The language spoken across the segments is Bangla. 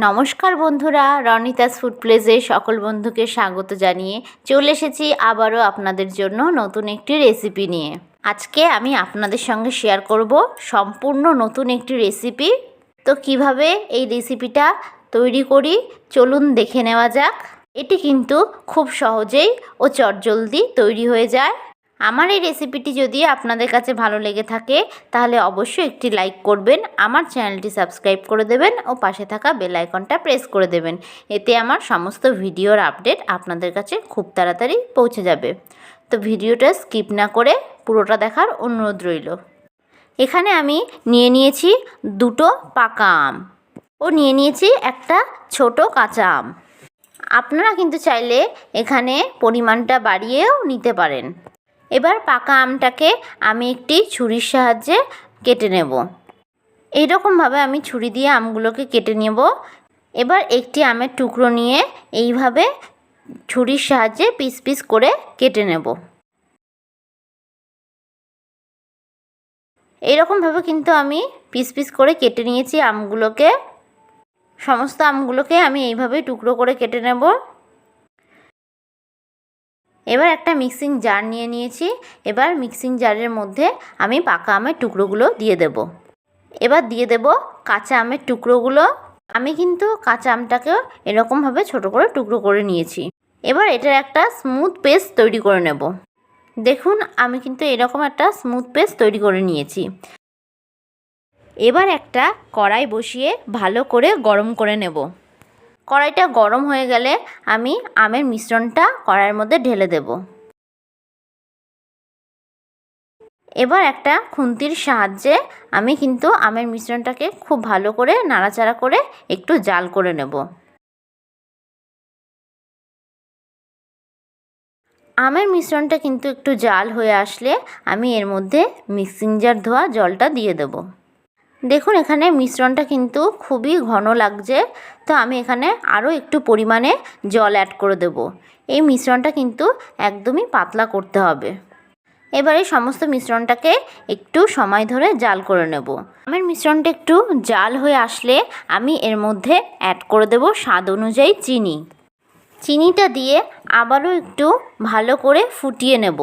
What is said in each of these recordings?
নমস্কার বন্ধুরা, রনিতাস ফুড প্লেসে সকল বন্ধুকে স্বাগত জানিয়ে চলে এসেছি আবারও আপনাদের জন্য নতুন একটি রেসিপি নিয়ে। আজকে আমি আপনাদের সঙ্গে শেয়ার করব সম্পূর্ণ নতুন একটি রেসিপি। তো কিভাবে এই রেসিপিটা তৈরি করি চলুন দেখে নেওয়া যাক। এটি কিন্তু খুব সহজেই ও চটজলদি তৈরি হয়ে যায়। আমার এই রেসিপিটি যদি আপনাদের কাছে ভালো লেগে থাকে তাহলে অবশ্যই একটি লাইক করবেন, আমার চ্যানেলটি সাবস্ক্রাইব করে দেবেন ও পাশে থাকা বেল আইকনটা প্রেস করে দেবেন। এতে আমার সমস্ত ভিডিওর আপডেট আপনাদের কাছে খুব তাড়াতাড়ি পৌঁছে যাবে। তো ভিডিওটা স্কিপ না করে পুরোটা দেখার অনুরোধ রইল। এখানে আমি নিয়ে নিয়েছি দুটো পাকা আম ও নিয়ে নিয়েছি একটা ছোট কাঁচা আম। আপনারা কিন্তু চাইলে এখানে পরিমাণটা বাড়িয়েও নিতে পারেন। এবার পাকা আমটাকে আমি একটি ছুরির সাহায্যে কেটে নেব। এইরকমভাবে আমি ছুরি দিয়ে আমগুলোকে কেটে নেব। এবার একটি আমের টুকরো নিয়ে এইভাবে ছুরির সাহায্যে পিস পিস করে কেটে নেব। এইরকমভাবে কিন্তু আমি পিস পিস করে কেটে নিয়েছি আমগুলোকে। সমস্ত আমগুলোকে আমি এইভাবেই টুকরো করে কেটে নেব। এবার একটা মিক্সিং জার নিয়ে নিয়েছি। এবার মিক্সিং জারের মধ্যে আমি পাকা আমের টুকরোগুলো দিয়ে দেব। এবার দিয়ে দেব কাঁচা আমের টুকরোগুলো। আমি কিন্তু কাঁচা আমটাকেও এরকমভাবে ছোট করে টুকরো করে নিয়েছি। এবার এটার একটা স্মুথ পেস্ট তৈরি করে নেব। দেখুন আমি কিন্তু এরকম একটা স্মুথ পেস্ট তৈরি করে নিয়েছি। এবার একটা কড়াই বসিয়ে ভালো করে গরম করে নেব। কড়াইটা গরম হয়ে গেলে আমি আমের মিশ্রণটা কড়াইয়ের মধ্যে ঢেলে দেব। এবার একটা খুন্তির সাহায্যে আমি কিন্তু আমের মিশ্রণটাকে খুব ভালো করে নাড়াচাড়া করে একটু জাল করে নেব। আমের মিশ্রণটা কিন্তু একটু জাল হয়ে আসলে আমি এর মধ্যে মিক্সিং জার ধোয়া জলটা দিয়ে দেব। দেখুন এখানে মিশ্রণটা কিন্তু খুবই ঘন লাগছে, তো আমি এখানে আরও একটু পরিমাণে জল অ্যাড করে দেব। এই মিশ্রণটা কিন্তু একদমই পাতলা করতে হবে। এবার এই সমস্ত মিশ্রণটাকে একটু সময় ধরে জাল করে নেব। আমের মিশ্রণটা একটু জাল হয়ে আসলে আমি এর মধ্যে অ্যাড করে দেব স্বাদ অনুযায়ী চিনি। চিনিটা দিয়ে আবারও একটু ভালো করে ফুটিয়ে নেব।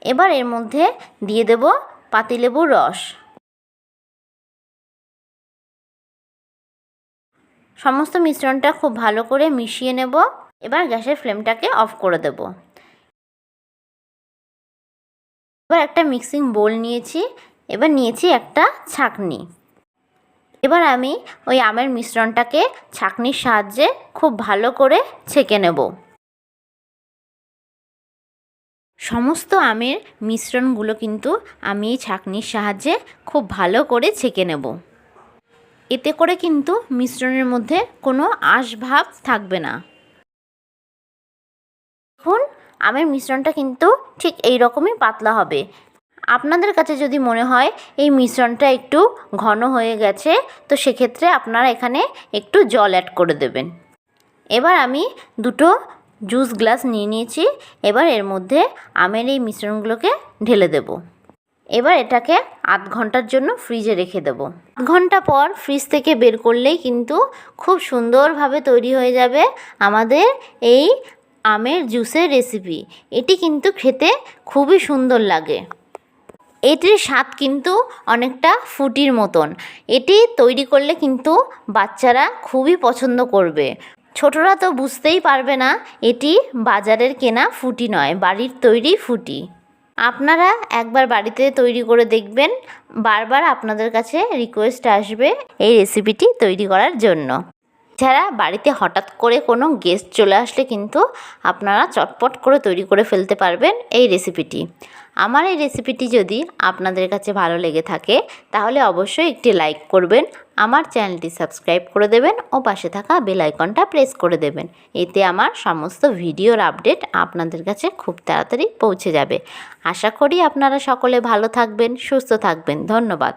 এবার এর মধ্যে দিয়ে দেব পাতিলেবুর রস। সমস্ত মিশ্রণটা খুব ভালো করে মিশিয়ে নেব। এবার গ্যাসের ফ্লেমটাকে অফ করে দেব। এবার একটা মিক্সিং বোল নিয়েছি। এবার নিয়েছি একটা ছাঁকনি। এবার আমি ওই আমের মিশ্রণটাকে ছাঁকনির সাহায্যে খুব ভালো করে ছেঁকে নেব। সমস্ত আমের মিশ্রণগুলো কিন্তু আমি এই ছাঁকনির সাহায্যে খুব ভালো করে ছেঁকে নেব। এতে করে কিন্তু মিশ্রণের মধ্যে কোনো আঁশ ভাব থাকবে না। দেখুন আমের মিশ্রণটা কিন্তু ঠিক এই রকমই পাতলা হবে। আপনাদের কাছে যদি মনে হয় এই মিশ্রণটা একটু ঘন হয়ে গেছে, তো সেক্ষেত্রে আপনারা এখানে একটু জল অ্যাড করে দেবেন। এবার আমি দুটো জুস গ্লাস নিয়ে নিয়েছি। এবার এর মধ্যে আমের এই মিশ্রণগুলোকে ঢেলে দেব। এবার এটাকে আধ ঘন্টার জন্য ফ্রিজে রেখে দেব। আধ ঘন্টা পর ফ্রিজ থেকে বের করলেই কিন্তু খুব সুন্দরভাবে তৈরি হয়ে যাবে আমাদের এই আমের জুসের রেসিপি। এটি কিন্তু খেতে খুবই সুন্দর লাগে। এটির স্বাদ কিন্তু অনেকটা ফুটির মতন। এটি তৈরি করলে কিন্তু বাচ্চারা খুবই পছন্দ করবে। ছোটরা তো বুঝতেই পারবে না এটি বাজারের কেনা ফুটি নয়, বাড়ির তৈরি ফুটি। আপনারা একবার বাড়িতে তৈরি করে দেখবেন, বারবার আপনাদের কাছে রিকোয়েস্ট আসবে এই রেসিপিটি তৈরি করার জন্য। যারা বাড়িতে হঠাৎ করে কোনো গেস্ট চলে আসলে কিন্তু আপনারা চটপট করে তৈরি করে ফেলতে পারবেন এই রেসিপিটি। আমার এই রেসিপিটি যদি আপনাদের কাছে ভালো লেগে থাকে তাহলে অবশ্যই একটি লাইক করবেন, আমার চ্যানেলটি সাবস্ক্রাইব করে দেবেন ও পাশে থাকা বেল আইকনটা প্রেস করে দেবেন। এতে আমার সমস্ত ভিডিওর আপডেট আপনাদের কাছে খুব তাড়াতাড়ি পৌঁছে যাবে। আশা করি আপনারা সকলে ভালো থাকবেন, সুস্থ থাকবেন। ধন্যবাদ।